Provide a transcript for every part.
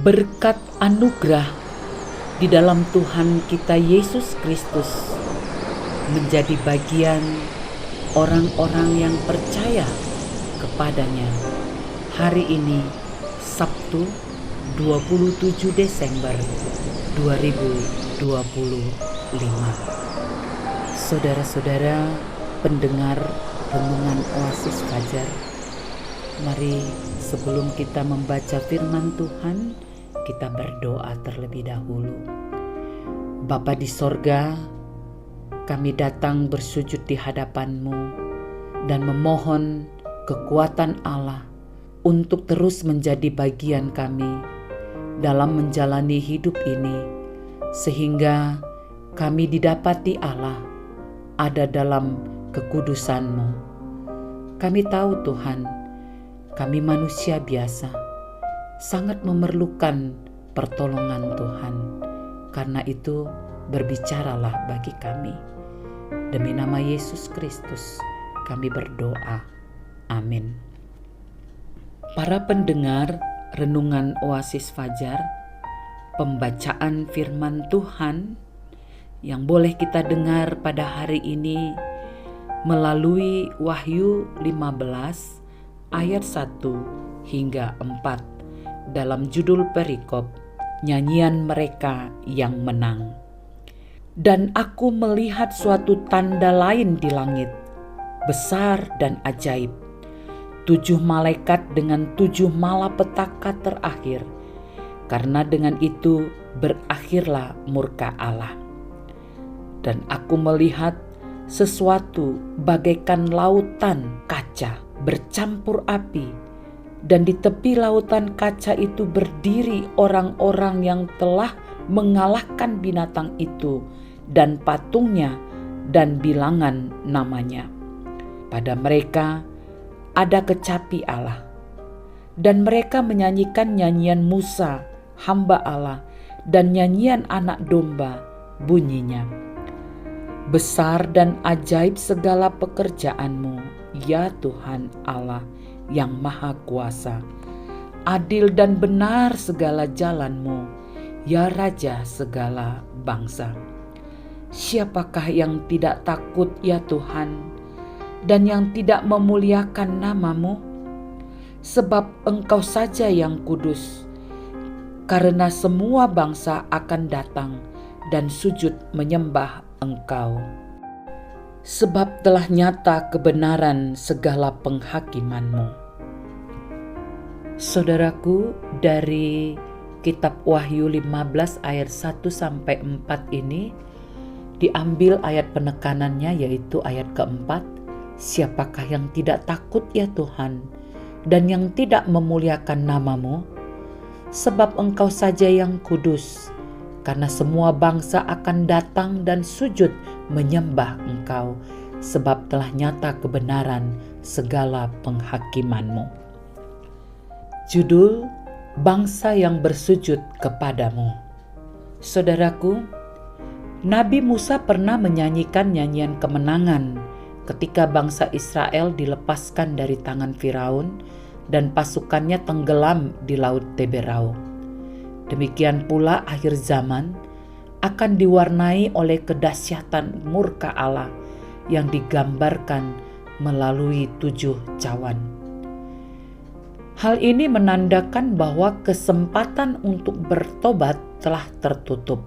berkat anugerah di dalam Tuhan kita Yesus Kristus menjadi bagian orang-orang yang percaya kepadanya. Hari ini Sabtu 27 Desember 2025. Saudara-saudara pendengar renungan Oasis Fajar, mari sebelum kita membaca firman Tuhan, kita berdoa terlebih dahulu. Bapa di sorga, kami datang bersujud di hadapan-Mu dan memohon kekuatan Allah untuk terus menjadi bagian kami dalam menjalani hidup ini, sehingga kami didapati Allah ada dalam kekudusan-Mu. Kami tahu Tuhan, kami manusia biasa, sangat memerlukan pertolongan Tuhan. Karena itu berbicaralah bagi kami. Demi nama Yesus Kristus kami berdoa. Amin. Para pendengar renungan Oasis Fajar, pembacaan firman Tuhan yang boleh kita dengar pada hari ini melalui Wahyu 15 ayat 1 hingga 4 dalam judul perikop Nyanyian Mereka yang Menang. Dan aku melihat suatu tanda lain di langit, besar dan ajaib. 7 malaikat dengan 7 malapetaka terakhir, karena dengan itu berakhirlah murka Allah. Dan aku melihat sesuatu bagaikan lautan kaca bercampur api, dan di tepi lautan kaca itu berdiri orang-orang yang telah mengalahkan binatang itu dan patungnya dan bilangan namanya. Pada mereka ada kecapi Allah, dan mereka menyanyikan nyanyian Musa, hamba Allah, dan nyanyian anak domba, bunyinya. Besar dan ajaib segala pekerjaan-Mu, ya Tuhan Allah yang Maha Kuasa. Adil dan benar segala jalan-Mu, ya Raja segala bangsa. Siapakah yang tidak takut, ya Tuhan, dan yang tidak memuliakan nama-Mu? Sebab Engkau saja yang kudus, karena semua bangsa akan datang dan sujud menyembah Engkau. Sebab telah nyata kebenaran segala penghakiman-Mu. Saudaraku, dari kitab Wahyu 15 ayat 1-4 ini diambil ayat penekanannya, yaitu ayat keempat. Siapakah yang tidak takut, ya Tuhan, dan yang tidak memuliakan nama-Mu? Sebab Engkau saja yang kudus, karena semua bangsa akan datang dan sujud menyembah Engkau, sebab telah nyata kebenaran segala penghakiman-Mu. Judul: Bangsa yang bersujud kepadamu. Saudaraku, Nabi Musa pernah menyanyikan nyanyian kemenangan ketika bangsa Israel dilepaskan dari tangan Firaun dan pasukannya tenggelam di Laut Teberau. Demikian pula akhir zaman akan diwarnai oleh kedahsyatan murka Allah yang digambarkan melalui 7 cawan. Hal ini menandakan bahwa kesempatan untuk bertobat telah tertutup.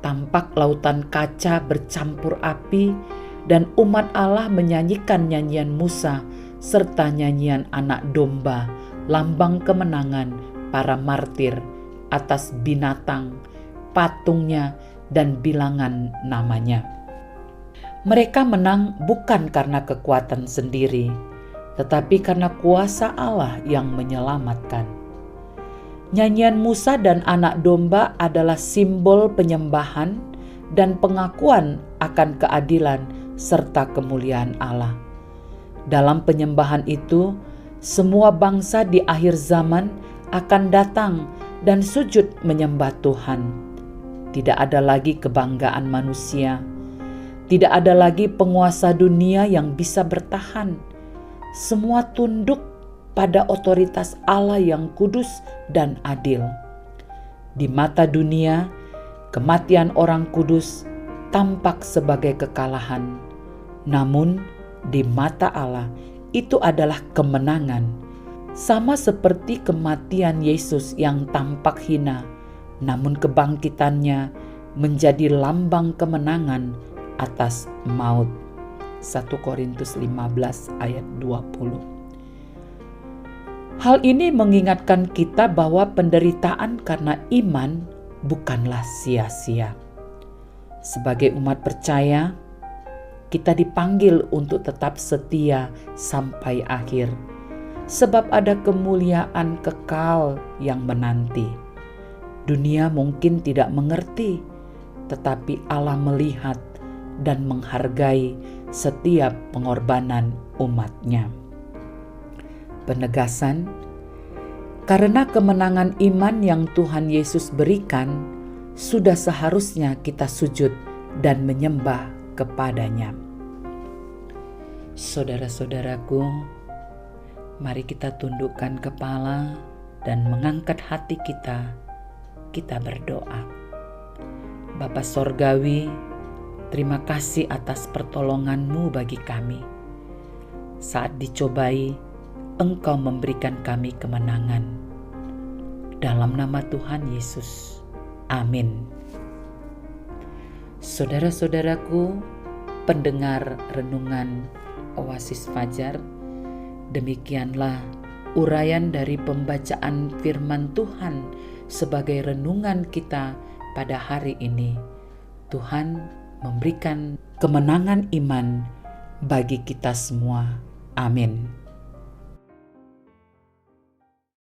Tampak lautan kaca bercampur api dan umat Allah menyanyikan nyanyian Musa serta nyanyian anak domba, lambang kemenangan para martir atas binatang, patungnya, dan bilangan namanya. Mereka menang bukan karena kekuatan sendiri, tetapi karena kuasa Allah yang menyelamatkan. Nyanyian Musa dan anak domba adalah simbol penyembahan dan pengakuan akan keadilan serta kemuliaan Allah. Dalam penyembahan itu, semua bangsa di akhir zaman akan datang dan sujud menyembah Tuhan. Tidak ada lagi kebanggaan manusia. Tidak ada lagi penguasa dunia yang bisa bertahan. Semua tunduk pada otoritas Allah yang kudus dan adil. Di mata dunia, kematian orang kudus tampak sebagai kekalahan. Namun, di mata Allah itu adalah kemenangan. Sama seperti kematian Yesus yang tampak hina, namun kebangkitannya menjadi lambang kemenangan atas maut. 1 Korintus 15 ayat 20. Hal ini mengingatkan kita bahwa penderitaan karena iman bukanlah sia-sia. Sebagai umat percaya, kita dipanggil untuk tetap setia sampai akhir, sebab ada kemuliaan kekal yang menanti. Dunia mungkin tidak mengerti, tetapi Allah melihat dan menghargai setiap pengorbanan umat-Nya. Penegasan, karena kemenangan iman yang Tuhan Yesus berikan, sudah seharusnya kita sujud dan menyembah kepada-Nya. Saudara-saudaraku, mari kita tundukkan kepala dan mengangkat hati kita. Kita berdoa. Bapa Sorgawi, terima kasih atas pertolongan-Mu bagi kami. Saat dicobai, Engkau memberikan kami kemenangan. Dalam nama Tuhan Yesus. Amin. Saudara-saudaraku, pendengar renungan Oasis Fajar, demikianlah uraian dari pembacaan firman Tuhan sebagai renungan kita pada hari ini. Tuhan memberikan kemenangan iman bagi kita semua. Amin.